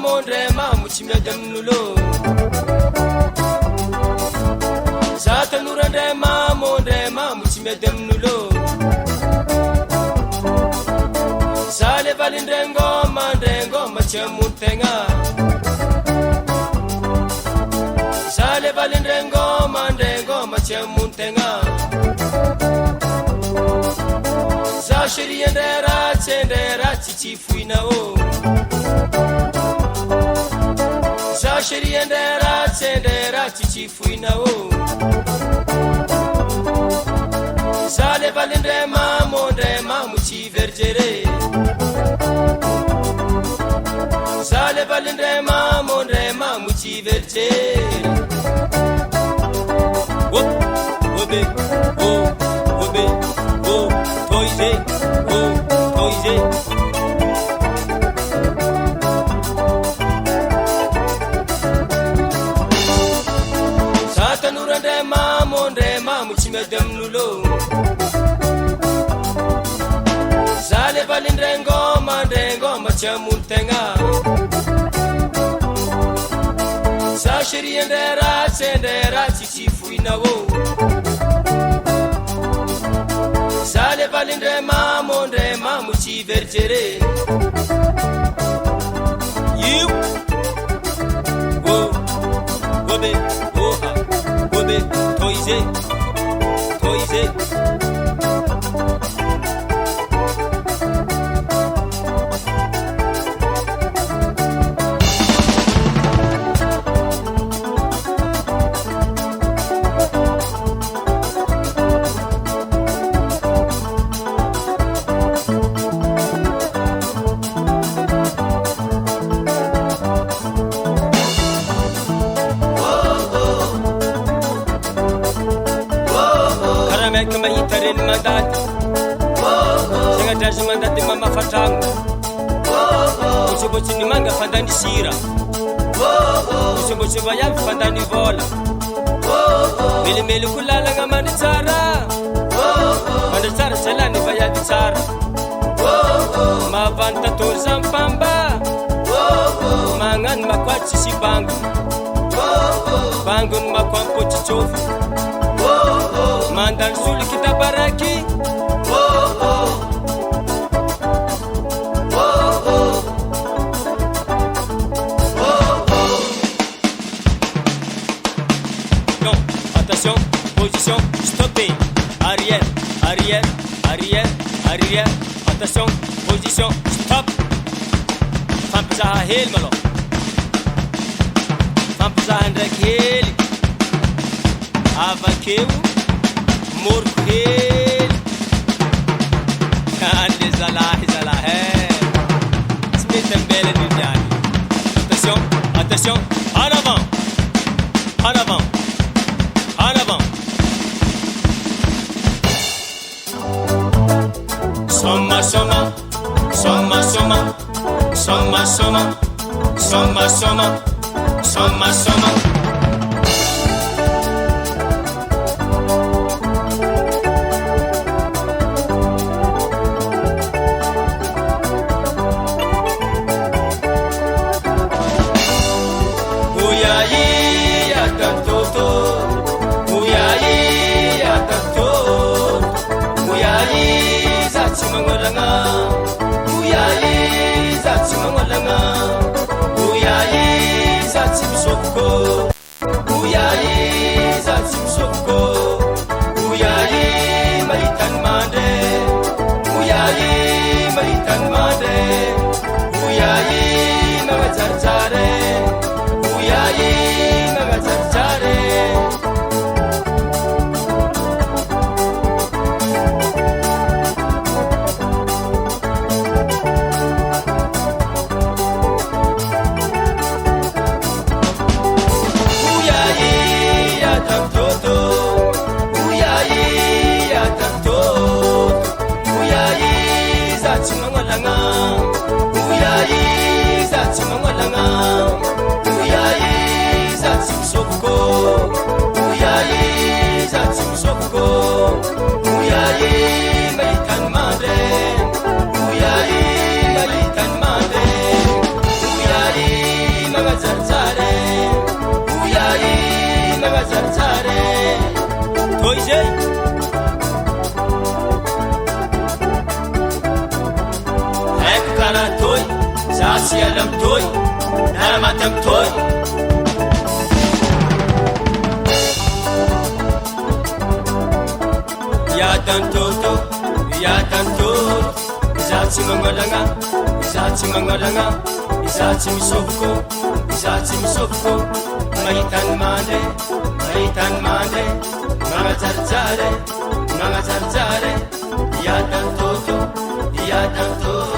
mondre mamutsy miady amin'olo za tanora ndray mamondray mamutsy miady amin'olo za le valindray ngoma tsy hamono tegna za le valindray ngoma tsy hamono tegna za chérie ndray ratsy tsy foina o za chérie ndray ratsy tsy foina o za le valindray mamutsy vergere za le valindray mamutsy vergere obe toize za tanora ndray mamutsy miady amin'olo za le valindray ngoma tsy hamono tegna za chérie ndray ratsy tsy foina o za le valindray mamutsy vergere io obe toize mandady segnadrazy mandady mamafatragno botsebotsy ny manga fandany sira botsebotsy vayavy fandany vola melemely ko lalagna mandry tsara zay lany vayavy tsara mahavany tatory zampamba magnano makoatsy sy bangony mako ampotsitsofo mandany soliky tabaraky non, attention, position, stoppé, arrière, attention, position, stop. Fampizaha hely malo, fampizaha ndraiky hely avakeo moroko hely ande zalahy tsy mety ambelany io niany. Attention, en avant soma Uyayi rasy ala amitoy naramaty amitoy iatantoto iatantoto iza tsy magnolagna iza tsy magnolagna iza tsy misovoko iza tsy misovoko mahitany mande magnajarijare iatantoto iatantoto